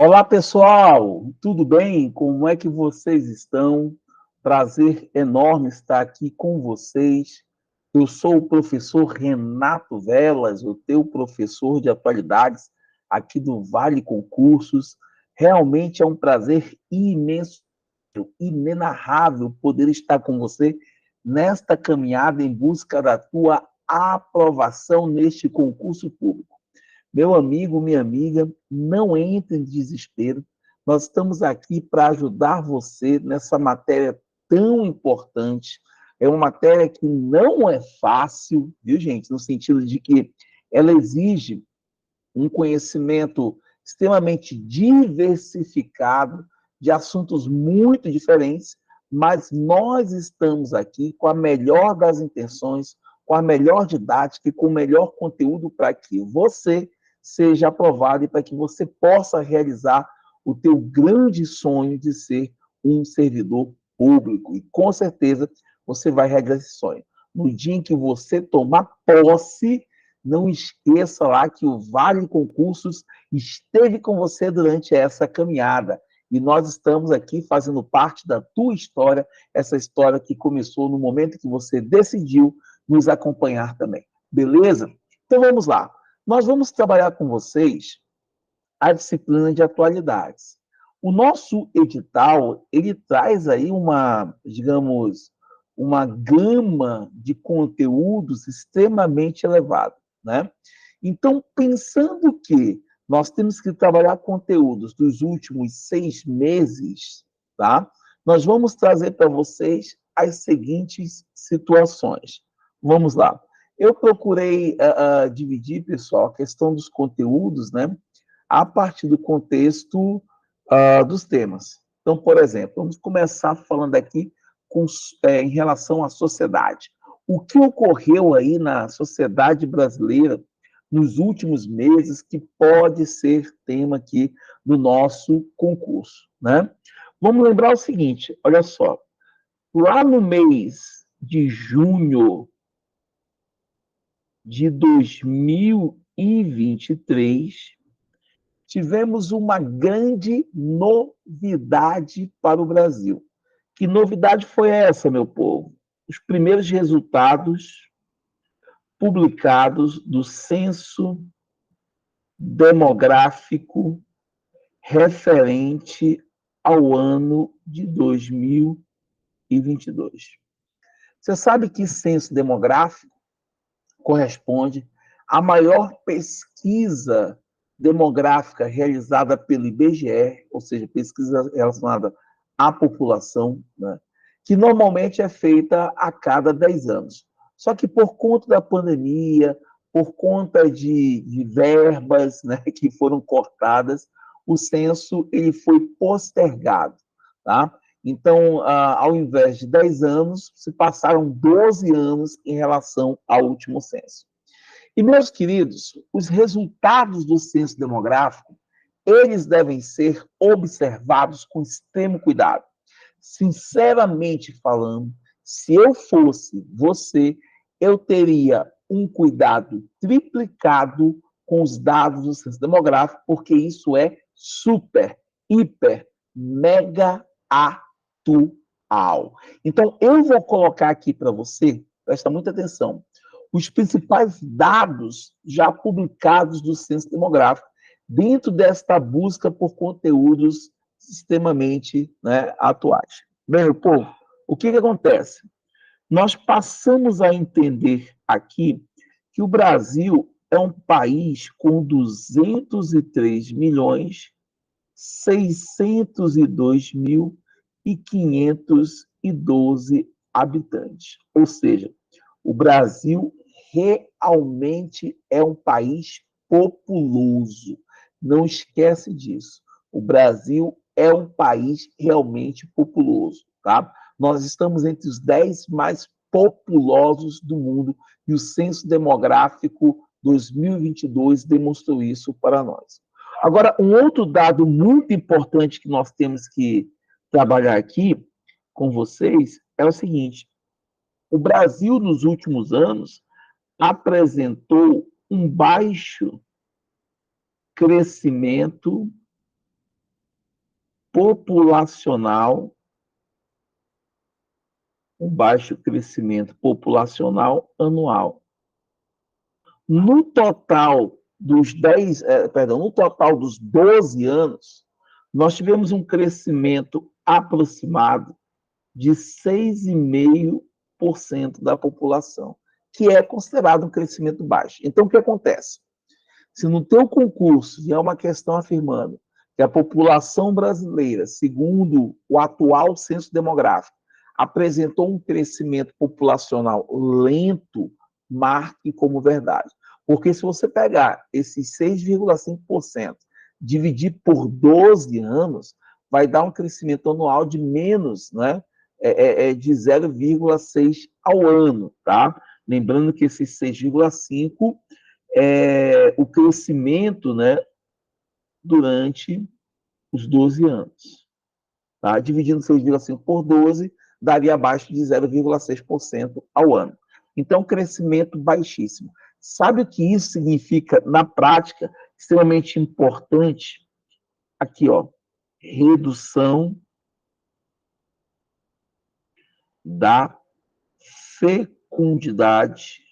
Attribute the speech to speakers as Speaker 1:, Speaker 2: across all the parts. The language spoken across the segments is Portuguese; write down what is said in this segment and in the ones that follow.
Speaker 1: Olá, pessoal, tudo bem? Como é que vocês estão? Prazer enorme estar aqui com vocês. Eu sou o professor Renato Velas, o teu professor de atualidades aqui do Vale Concursos. Realmente é um prazer imenso, inenarrável poder estar com você nesta caminhada em busca da tua aprovação neste concurso público. Meu amigo, minha amiga, não entre em desespero. Nós estamos aqui para ajudar você nessa matéria tão importante. É uma matéria que não é fácil, viu, gente? No sentido de que ela exige um conhecimento extremamente diversificado de assuntos muito diferentes, mas nós estamos aqui com a melhor das intenções, com a melhor didática e com o melhor conteúdo para que você seja aprovado e para que você possa realizar o teu grande sonho de ser um servidor público. E com certeza você vai realizar esse sonho. No dia em que você tomar posse, não esqueça lá que o Vale Concursos esteve com você durante essa caminhada. E nós estamos aqui fazendo parte da tua história, essa história que começou no momento que você decidiu nos acompanhar também. Beleza? Então vamos lá. Nós vamos trabalhar com vocês a disciplina de atualidades. O nosso edital, ele traz aí uma, digamos, uma gama de conteúdos extremamente elevado, né? Então, pensando que nós temos que trabalhar conteúdos dos últimos 6 meses, tá? Nós vamos trazer para vocês as seguintes situações. Vamos lá. Eu procurei dividir, pessoal, a questão dos conteúdos, né? A partir do contexto dos temas. Então, por exemplo, vamos começar falando aqui em relação à sociedade. O que ocorreu aí na sociedade brasileira nos últimos meses que pode ser tema aqui do nosso concurso, né? Vamos lembrar o seguinte, olha só, lá no mês de junho de 2023, tivemos uma grande novidade para o Brasil. Que novidade foi essa, meu povo? Os primeiros resultados publicados do censo demográfico referente ao ano de 2022. Você sabe que censo demográfico corresponde à maior pesquisa demográfica realizada pelo IBGE, ou seja, pesquisa relacionada à população, né, que normalmente é feita a cada 10 anos. Só que por conta da pandemia, por conta de verbas, né, que foram cortadas, o censo ele foi postergado. Tá? Então, ao invés de 10 anos, se passaram 12 anos em relação ao último censo. E, meus queridos, os resultados do censo demográfico, eles devem ser observados com extremo cuidado. Sinceramente falando, se eu fosse você, eu teria um cuidado triplicado com os dados do censo demográfico, porque isso é super, hiper, mega atual. Então, eu vou colocar aqui para você, presta muita atenção, os principais dados já publicados do censo demográfico dentro desta busca por conteúdos extremamente, né, atuais. Bem, meu povo, o que acontece? Nós passamos a entender aqui que o Brasil é um país com 203 milhões 602 mil e 512 habitantes. Ou seja, o Brasil realmente é um país populoso. Não esquece disso. O Brasil é um país realmente populoso, tá? Nós estamos entre os 10 mais populosos do mundo e o Censo Demográfico 2022 demonstrou isso para nós. Agora, um outro dado muito importante que nós temos que trabalhar aqui com vocês é o seguinte: o Brasil, nos últimos anos, apresentou um baixo crescimento populacional, um baixo crescimento populacional anual. No total no total dos 12 anos, nós tivemos um crescimento aproximado de 6,5% da população, que é considerado um crescimento baixo. Então, o que acontece? Se no teu concurso vier uma questão afirmando que a população brasileira, segundo o atual censo demográfico, apresentou um crescimento populacional lento, marque como verdade. Porque se você pegar esses 6,5%, dividir por 12 anos, vai dar um crescimento anual de menos, né? De 0,6 ao ano, tá? Lembrando que esses 6,5 o crescimento, né, durante os 12 anos. Tá? Dividindo 6,5 por 12, daria abaixo de 0,6% ao ano. Então, crescimento baixíssimo. Sabe o que isso significa na prática? Extremamente importante. Aqui, ó, redução da fecundidade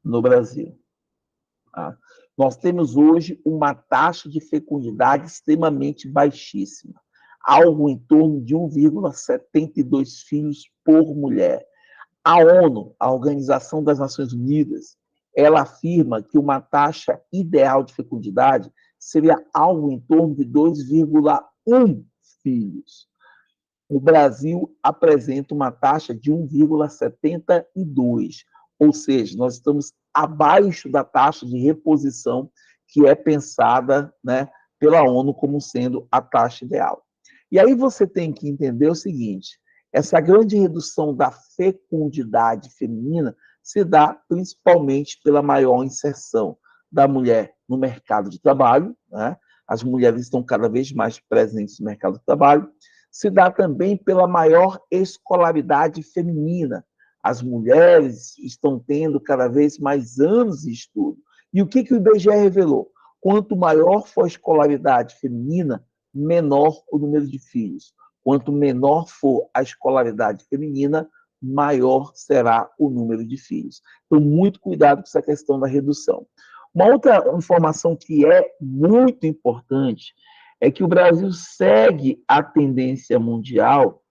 Speaker 1: no Brasil. Tá? Nós temos hoje uma taxa de fecundidade extremamente baixíssima, algo em torno de 1,72 filhos por mulher. A ONU, a Organização das Nações Unidas, ela afirma que uma taxa ideal de fecundidade seria algo em torno de 2,1 filhos. O Brasil apresenta uma taxa de 1,72, ou seja, nós estamos abaixo da taxa de reposição que é pensada, né, pela ONU como sendo a taxa ideal. E aí você tem que entender o seguinte: essa grande redução da fecundidade feminina se dá principalmente pela maior inserção da mulher no mercado de trabalho, né? As mulheres estão cada vez mais presentes no mercado de trabalho, se dá também pela maior escolaridade feminina. As mulheres estão tendo cada vez mais anos de estudo. E o que o IBGE revelou? Quanto maior for a escolaridade feminina, menor o número de filhos. Quanto menor for a escolaridade feminina, maior será o número de filhos. Então, muito cuidado com essa questão da redução. Uma outra informação que é muito importante é que o Brasil segue a tendência mundial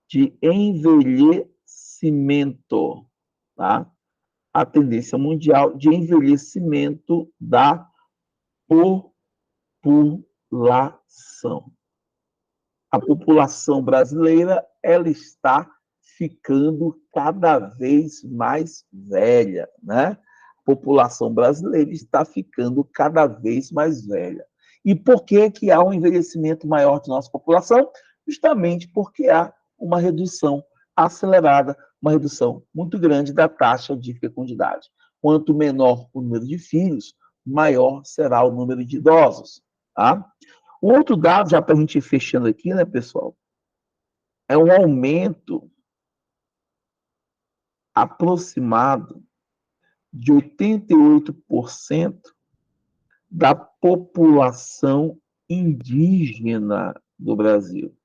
Speaker 1: de envelhecimento, tá? A tendência mundial de envelhecimento da população. A população brasileira, ela está ficando cada vez mais velha, né? A população brasileira está ficando cada vez mais velha. E por que há um envelhecimento maior de nossa população? Justamente porque há uma redução acelerada, uma redução muito grande da taxa de fecundidade. Quanto menor o número de filhos, maior será o número de idosos. Tá? O outro dado, já para a gente ir fechando aqui, né, pessoal, é um aumento aproximado de 88% da população indígena do Brasil.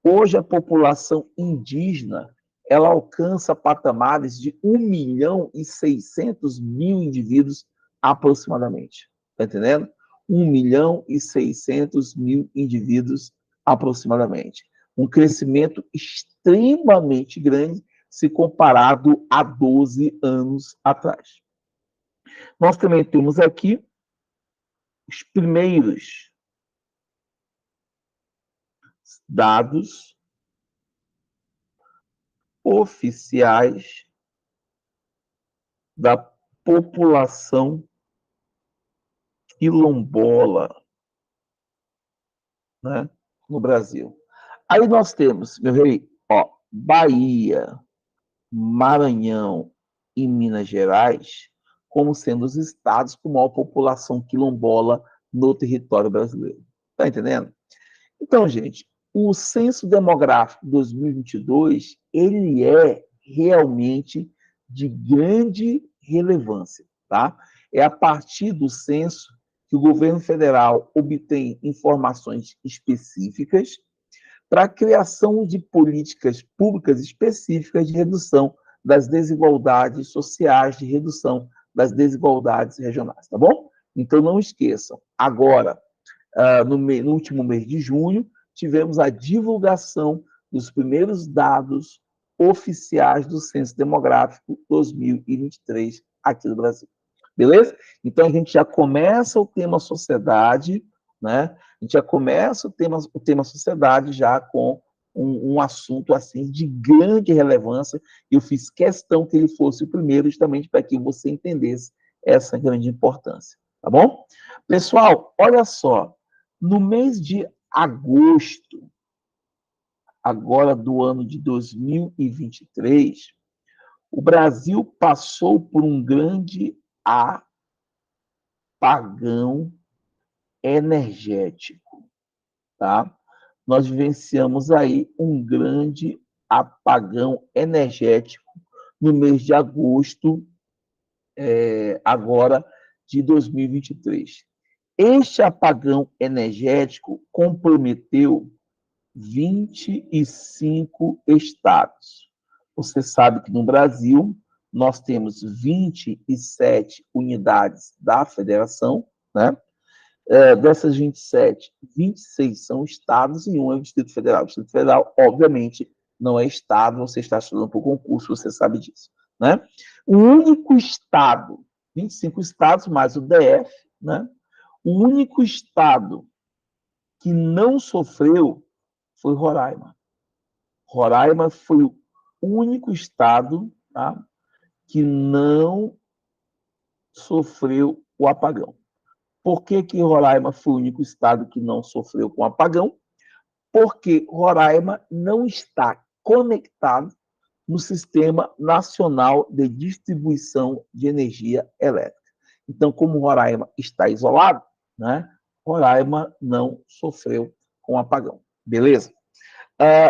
Speaker 1: Hoje, a população indígena ela alcança patamares de 1.600.000 indivíduos aproximadamente. Está entendendo? 1.600.000 indivíduos aproximadamente. Um crescimento extremamente grande se comparado a 12 anos atrás. Nós também temos aqui os primeiros dados oficiais da população quilombola, né, no Brasil. Aí nós temos, meu rei, ó, Bahia, Maranhão e Minas Gerais como sendo os estados com maior população quilombola no território brasileiro. Tá entendendo? Então, gente, o Censo Demográfico 2022, ele é realmente de grande relevância, tá? É a partir do censo que o governo federal obtém informações específicas para a criação de políticas públicas específicas de redução das desigualdades sociais, de redução das desigualdades regionais, tá bom? Então, não esqueçam, agora, no último mês de junho, tivemos a divulgação dos primeiros dados oficiais do Censo Demográfico 2023 aqui no Brasil. Beleza? Então, a gente já começa o tema sociedade, né? A gente já começa o tema sociedade já com um assunto assim de grande relevância. Eu fiz questão que ele fosse o primeiro, justamente para que você entendesse essa grande importância, tá bom? Pessoal, olha só, no mês de agosto, agora do ano de 2023, o Brasil passou por um grande apagão energético, tá? Nós vivenciamos aí um grande apagão energético no mês de agosto, agora de 2023. Este apagão energético comprometeu 25 estados. Você sabe que no Brasil nós temos 27 unidades da federação, né? Dessas 27, 26 são estados e um é o Distrito Federal. O Distrito Federal, obviamente, não é estado, você está estudando para o concurso, você sabe disso, né? O único estado, 25 estados mais o DF, né? O único estado que não sofreu foi Roraima. Roraima foi o único estado, tá, que não sofreu o apagão. Por que que Roraima foi o único estado que não sofreu com apagão? Porque Roraima não está conectado no Sistema Nacional de Distribuição de Energia Elétrica. Então, como Roraima está isolado, né, Roraima não sofreu com apagão. Beleza?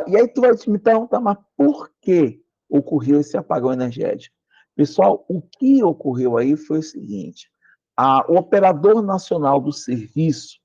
Speaker 1: E aí tu vai me perguntar, mas por que ocorreu esse apagão energético? Pessoal, o que ocorreu aí foi o seguinte: o operador nacional do serviço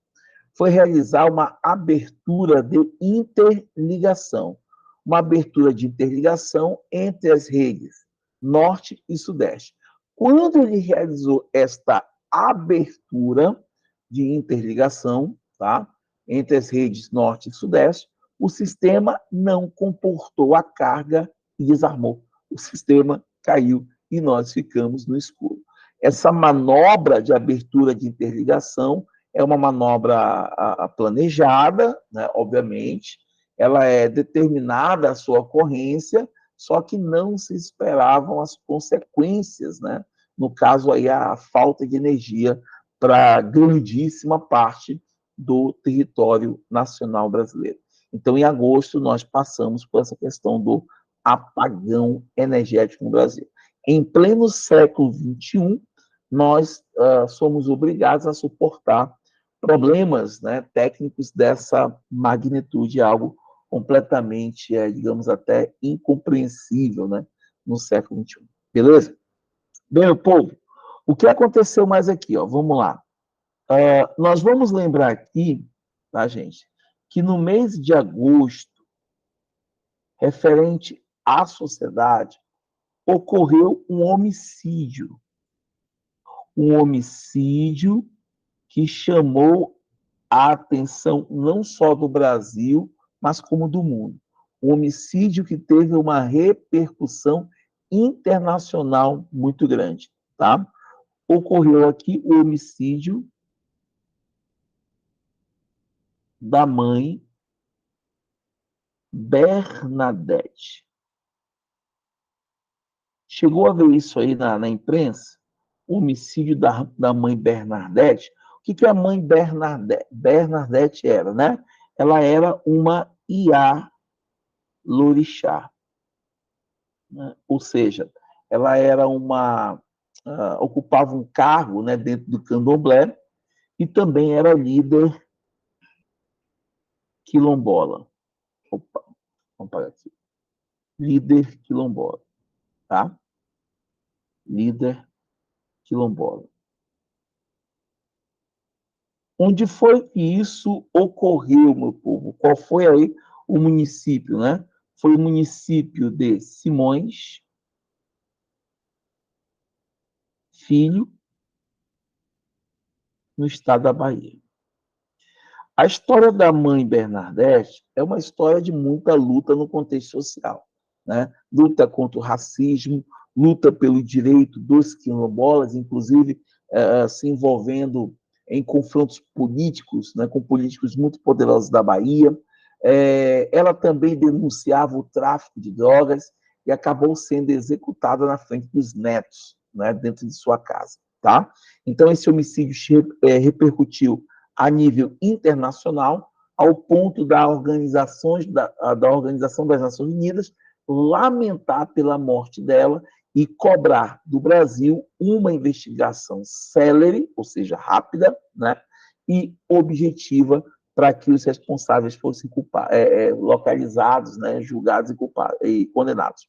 Speaker 1: foi realizar uma abertura de interligação, uma abertura de interligação entre as redes Norte e Sudeste. Quando ele realizou esta abertura de interligação, tá, entre as redes Norte e Sudeste, o sistema não comportou a carga e desarmou. O sistema caiu e nós ficamos no escuro. Essa manobra de abertura de interligação é uma manobra planejada, né, obviamente, ela é determinada a sua ocorrência, só que não se esperavam as consequências, né? No caso aí, a falta de energia para grandíssima parte do território nacional brasileiro. Então, em agosto, nós passamos por essa questão do apagão energético no Brasil. Em pleno século XXI, nós somos obrigados a suportar problemas, né, técnicos dessa magnitude, algo completamente, digamos, até incompreensível, né, no século XXI. Beleza? Bem, meu povo, o que aconteceu mais aqui? Ó, vamos lá. Nós vamos lembrar aqui, tá, gente, que no mês de agosto, referente à sociedade, ocorreu um homicídio. Um homicídio que chamou a atenção não só do Brasil, mas como do mundo. Um homicídio que teve uma repercussão internacional muito grande, tá? Ocorreu aqui o homicídio da mãe Bernadette. Chegou a ver isso aí na imprensa? O homicídio da mãe Bernadette. O que a mãe Bernadette era, né? Ela era uma Iá Lorixá, né? Ou seja, ela era ocupava um cargo, né, dentro do candomblé e também era líder quilombola. Opa, vamos parar aqui. Líder quilombola, tá? Líder quilombola. Onde foi que isso ocorreu, meu povo? Qual foi aí o município, né? Foi o município de Simões Filho, no estado da Bahia. A história da mãe Bernadette é uma história de muita luta no contexto social, né? Luta contra o racismo, luta pelo direito dos quilombolas, inclusive se envolvendo em confrontos políticos, né, com políticos muito poderosos da Bahia. Ela também denunciava o tráfico de drogas e acabou sendo executada na frente dos netos, né, dentro de sua casa. Tá? Então, esse homicídio repercutiu a nível internacional, ao ponto da Organização das Nações Unidas lamentar pela morte dela e cobrar do Brasil uma investigação célere, ou seja, rápida, né, e objetiva para que os responsáveis fossem localizados, né, julgados e condenados.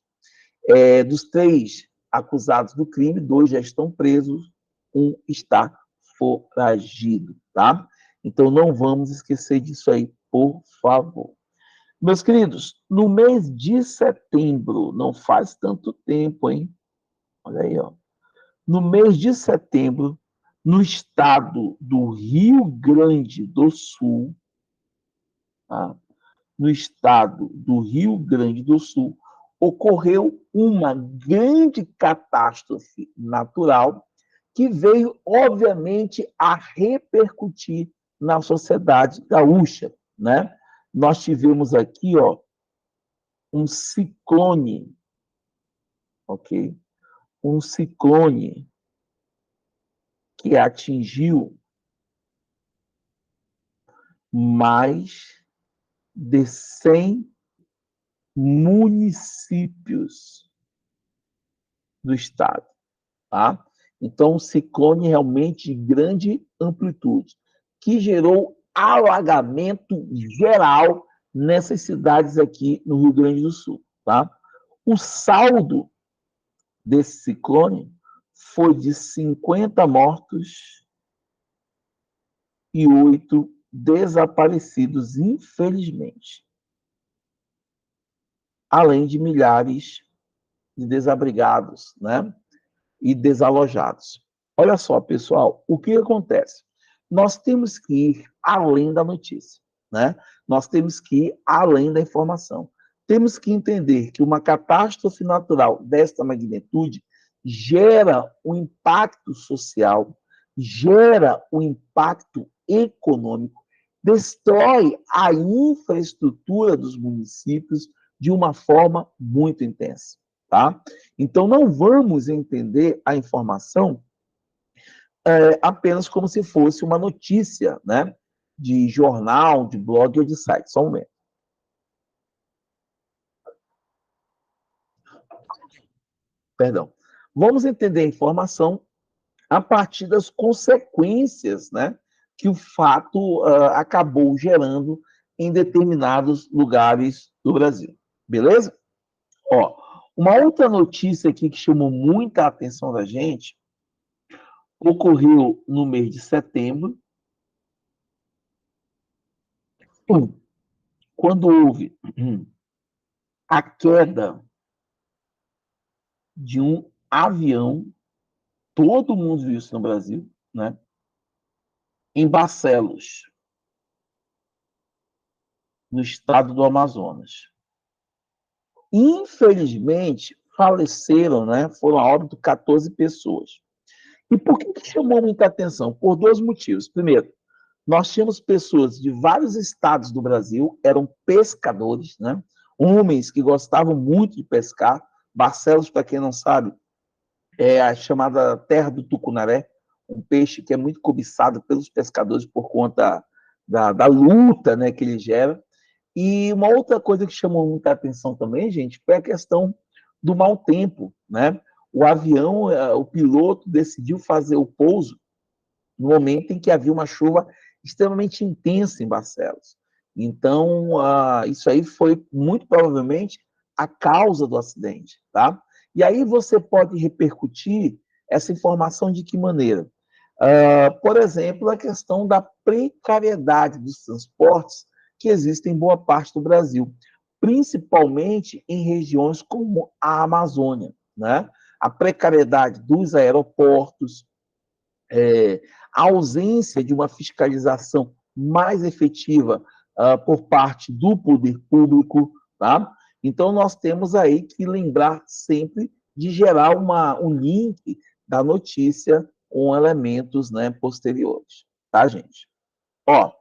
Speaker 1: Dos 3 acusados do crime, 2 já estão presos, um está foragido, tá? Então, não vamos esquecer disso aí, por favor. Meus queridos, no mês de setembro, não faz tanto tempo, hein? Olha aí, ó. No mês de setembro, no estado do Rio Grande do Sul, tá? No estado do Rio Grande do Sul, ocorreu uma grande catástrofe natural que veio, obviamente, a repercutir na sociedade gaúcha, né? Nós tivemos aqui, ó, um ciclone, ok? Um ciclone que atingiu mais de 100 municípios do estado, tá? Então, um ciclone realmente de grande amplitude, que gerou alagamento geral nessas cidades aqui no Rio Grande do Sul, tá? O saldo desse ciclone foi de 50 mortos e 8 desaparecidos, infelizmente, além de milhares de desabrigados, né? E desalojados. Olha só, pessoal, o que acontece? Nós temos que ir além da notícia, né? Nós temos que ir além da informação. Temos que entender que uma catástrofe natural desta magnitude gera um impacto social, gera um impacto econômico, destrói a infraestrutura dos municípios de uma forma muito intensa, tá? Então, não vamos entender a informação apenas como se fosse uma notícia, né? De jornal, de blog ou de site. Só um momento. Perdão. Vamos entender a informação a partir das consequências, né? Que o fato acabou gerando em determinados lugares do Brasil. Beleza? Ó, uma outra notícia aqui que chamou muita atenção da gente ocorreu no mês de setembro, quando houve a queda de um avião, todo mundo viu isso no Brasil, né? Em Barcelos, no estado do Amazonas. Infelizmente, faleceram, né? Foram a óbito 14 pessoas. E por que chamou muita atenção? Por 2 motivos. Primeiro, nós tínhamos pessoas de vários estados do Brasil, eram pescadores, né? Homens que gostavam muito de pescar. Barcelos, para quem não sabe, é a chamada terra do tucunaré, um peixe que é muito cobiçado pelos pescadores por conta da luta, né, que ele gera. E uma outra coisa que chamou muita atenção também, gente, foi a questão do mau tempo, né? O avião, o piloto decidiu fazer o pouso no momento em que havia uma chuva extremamente intensa em Barcelos. Então, isso aí foi muito provavelmente a causa do acidente, tá? E aí você pode repercutir essa informação de que maneira? Por exemplo, a questão da precariedade dos transportes que existe em boa parte do Brasil, principalmente em regiões como a Amazônia, né? A precariedade dos aeroportos, a ausência de uma fiscalização mais efetiva por parte do poder público, tá? Então, nós temos aí que lembrar sempre de gerar um link da notícia com elementos, né, posteriores, tá, gente? Ó,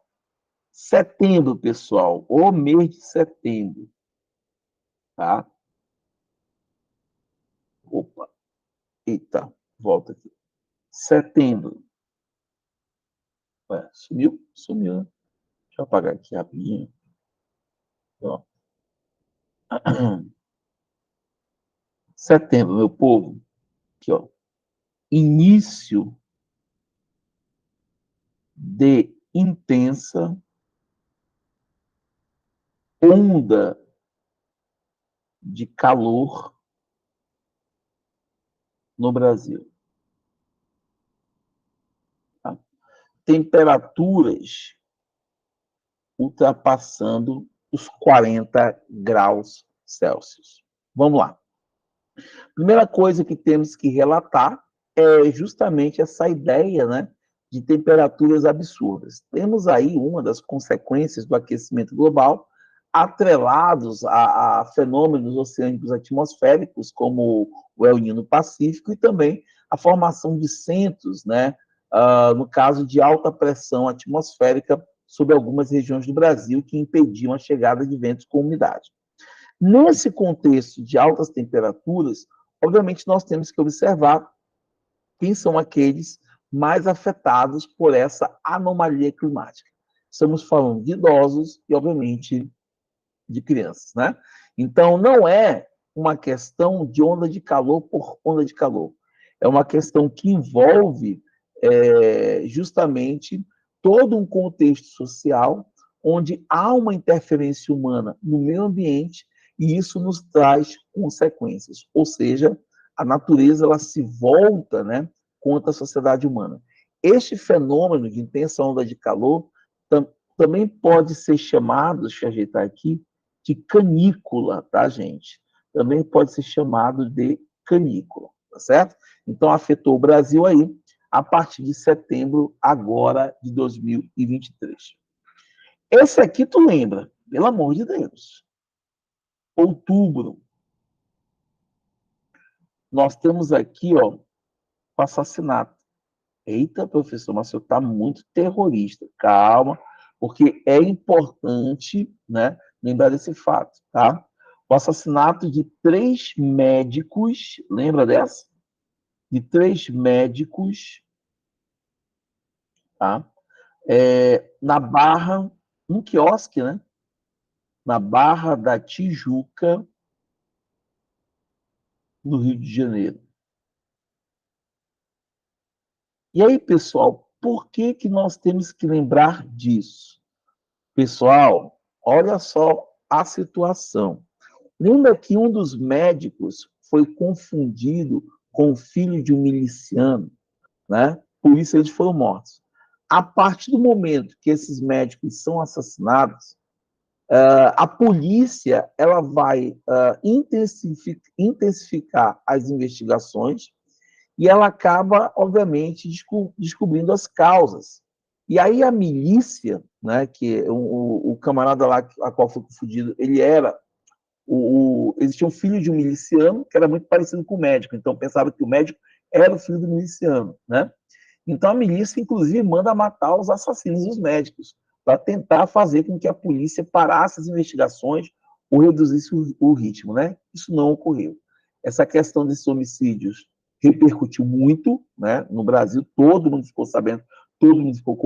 Speaker 1: setembro, pessoal, o mês de setembro, tá? Opa, eita, volta aqui. Setembro. Ué, sumiu? Sumiu, né? Deixa eu apagar aqui rapidinho. Ó. Setembro, meu povo. Aqui, ó. Início de intensa onda de calor no Brasil. Tá? Temperaturas ultrapassando os 40 graus Celsius. Vamos lá. Primeira coisa que temos que relatar é justamente essa ideia, né, de temperaturas absurdas. Temos aí uma das consequências do aquecimento global atrelados a fenômenos oceânicos atmosféricos, como o El Niño Pacífico, e também a formação de centros, né, no caso de alta pressão atmosférica sobre algumas regiões do Brasil, que impediam a chegada de ventos com umidade. Nesse contexto de altas temperaturas, obviamente nós temos que observar quem são aqueles mais afetados por essa anomalia climática. Estamos falando de idosos e, obviamente, de crianças, né? Então, não é uma questão de onda de calor por onda de calor. É uma questão que envolve justamente todo um contexto social onde há uma interferência humana no meio ambiente e isso nos traz consequências. Ou seja, a natureza ela se volta, né, contra a sociedade humana. Este fenômeno de intensa onda de calor também pode ser chamado, deixa eu ajeitar aqui, de canícula, tá, gente? Também pode ser chamado de canícula, tá certo? Então, afetou o Brasil aí a partir de setembro, agora, de 2023. Esse aqui tu lembra, pelo amor de Deus. Outubro. Nós temos aqui, ó, o assassinato. Eita, professor, mas você está muito terrorista. Calma, porque é importante, né, lembrar desse fato, tá? O assassinato de 3 médicos, lembra dessa? De 3 médicos, tá? Na Barra, um quiosque, né? Na Barra da Tijuca, no Rio de Janeiro. E aí, pessoal, por que que nós temos que lembrar disso? Pessoal, olha só a situação. Lembra que um dos médicos foi confundido com o filho de um miliciano, né? Por isso eles foram mortos. A partir do momento que esses médicos são assassinados, a polícia ela vai intensificar as investigações e ela acaba, obviamente, descobrindo as causas. E aí a milícia, né, que o camarada lá a qual foi confundido, ele era existia um filho de um miliciano que era muito parecido com o médico, então pensava que o médico era o filho do miliciano, né? Então a milícia, inclusive, manda matar os assassinos dos médicos, para tentar fazer com que a polícia parasse as investigações ou reduzisse o ritmo, né? Isso não ocorreu. Essa questão desses homicídios repercutiu muito, né, no Brasil, todo mundo ficou sabendo, todo mundo ficou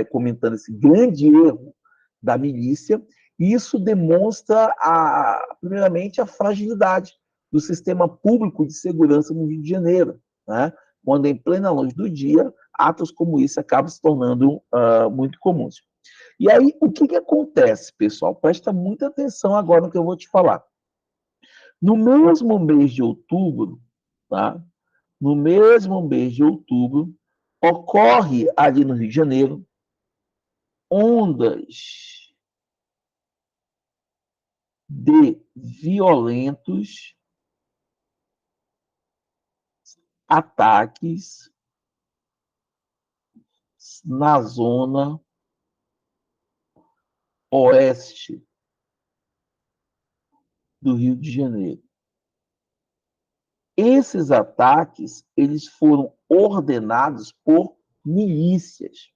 Speaker 1: comentando esse grande erro da milícia, e isso demonstra, primeiramente, a fragilidade do sistema público de segurança no Rio de Janeiro, né? Quando, em plena luz do dia, atos como esse acabam se tornando muito comuns. E aí, o que acontece, pessoal? Presta muita atenção agora no que eu vou te falar. No mesmo mês de outubro, tá? No mesmo mês de outubro, ocorre ali no Rio de Janeiro ondas de violentos ataques na zona oeste do Rio de Janeiro. Esses ataques, eles foram ordenados por milícias.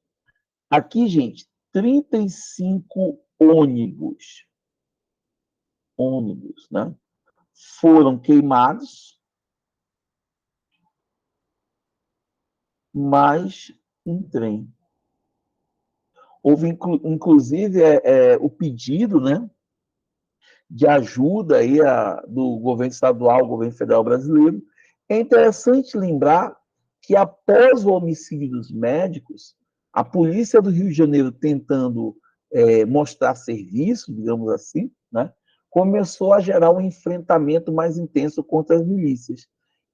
Speaker 1: Aqui, gente, 35 ônibus, né, foram queimados, mais um trem. Houve, inclusive, o pedido, né, de ajuda aí do governo estadual, governo federal brasileiro. É interessante lembrar que, após o homicídio dos médicos, a polícia do Rio de Janeiro, tentando mostrar serviço, digamos assim, né, começou a gerar um enfrentamento mais intenso contra as milícias.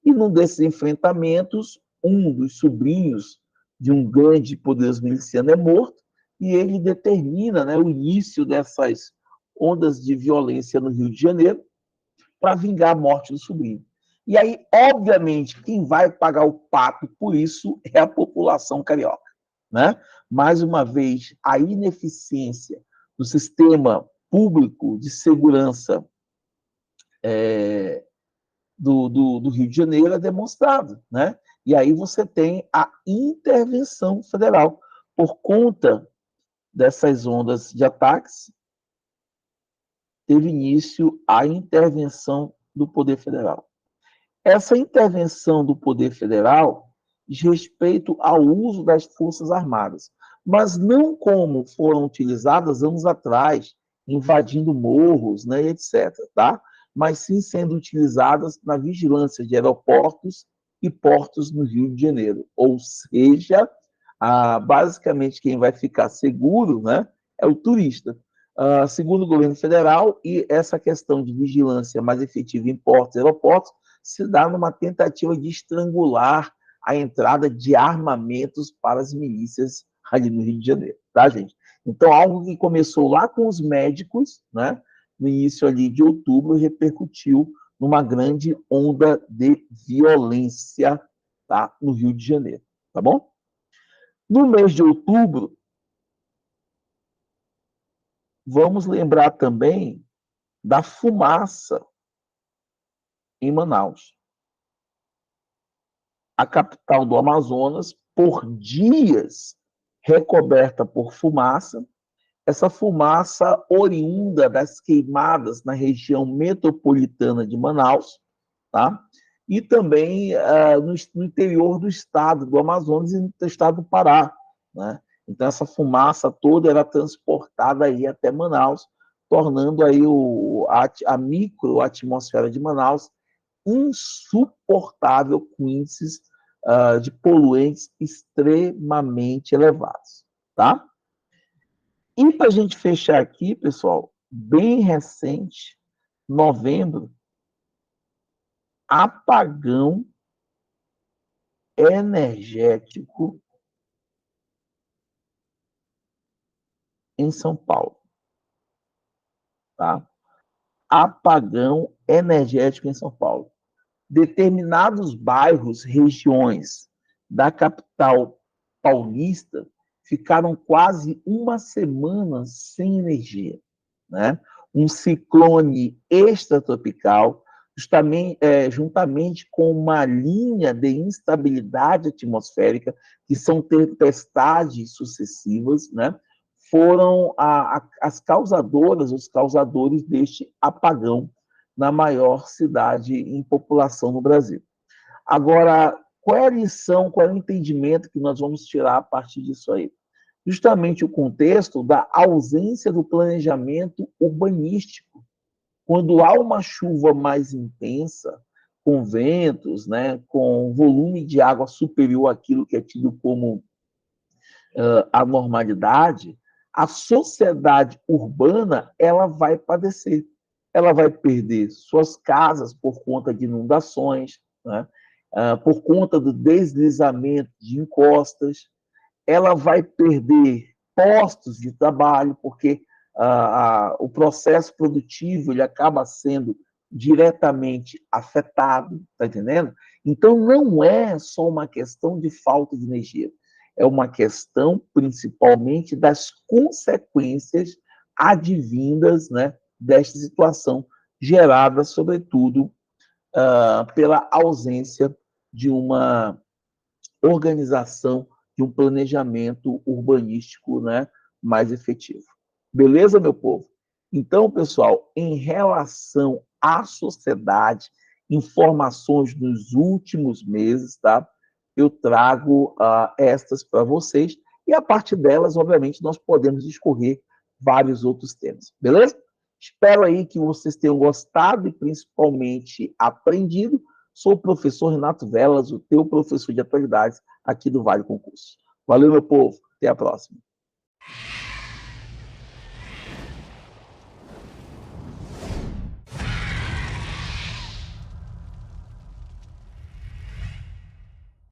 Speaker 1: E num desses enfrentamentos, um dos sobrinhos de um grande poderoso miliciano é morto, e ele determina, né, o início dessas ondas de violência no Rio de Janeiro para vingar a morte do sobrinho. E aí, obviamente, quem vai pagar o pato por isso é a população carioca, né? Mais uma vez, a ineficiência do sistema público de segurança do Rio de Janeiro é demonstrado, né? E aí você tem a intervenção federal por conta dessas ondas de ataques. Teve início a intervenção do Poder Federal. Essa intervenção do Poder Federal diz respeito ao uso das Forças Armadas, mas não como foram utilizadas anos atrás, invadindo morros, né, etc., tá? Mas sim sendo utilizadas na vigilância de aeroportos e portos no Rio de Janeiro. Ou seja, basicamente quem vai ficar seguro, né, é o turista. Segundo o governo federal, e essa questão de vigilância mais efetiva em portos e aeroportos se dá numa tentativa de estrangular a entrada de armamentos para as milícias ali no Rio de Janeiro, tá, gente? Então, algo que começou lá com os médicos, né, no início ali de outubro, repercutiu numa grande onda de violência, tá, no Rio de Janeiro, tá bom? No mês de outubro, vamos lembrar também da fumaça em Manaus. A capital do Amazonas, por dias recoberta por fumaça, essa fumaça oriunda das queimadas na região metropolitana de Manaus, tá? E também no interior do estado do Amazonas e no estado do Pará, né? Então, essa fumaça toda era transportada aí até Manaus, tornando aí a microatmosfera de Manaus insuportável, com índices de poluentes extremamente elevados, tá? E para a gente fechar aqui, pessoal, bem recente, novembro, apagão energético em São Paulo, tá? Apagão energético em São Paulo. Determinados bairros, regiões da capital paulista ficaram quase uma semana sem energia, né? Um ciclone extratropical, juntamente com uma linha de instabilidade atmosférica, que são tempestades sucessivas, né? Foram as causadoras, os causadores deste apagão na maior cidade em população no Brasil. Agora, qual é a lição, qual é o entendimento que nós vamos tirar a partir disso aí? Justamente o contexto da ausência do planejamento urbanístico. Quando há uma chuva mais intensa, com ventos, né, com volume de água superior àquilo que é tido como a normalidade, a sociedade urbana ela vai padecer. Ela vai perder suas casas por conta de inundações, né? Por conta do deslizamento de encostas, ela vai perder postos de trabalho, porque o processo produtivo ele acaba sendo diretamente afetado, tá entendendo? Então, não é só uma questão de falta de energia, é uma questão, principalmente, das consequências advindas, né, desta situação, gerada, sobretudo, pela ausência de uma organização, de um planejamento urbanístico, né, mais efetivo. Beleza, meu povo? Então, pessoal, em relação à sociedade, informações dos últimos meses, tá? Eu trago estas para vocês e a partir delas, obviamente, nós podemos discorrer vários outros temas, beleza? Espero aí que vocês tenham gostado e principalmente aprendido. Sou o professor Renato Velas, o teu professor de atualidades aqui do Vale Concurso. Valeu, meu povo. Até a próxima.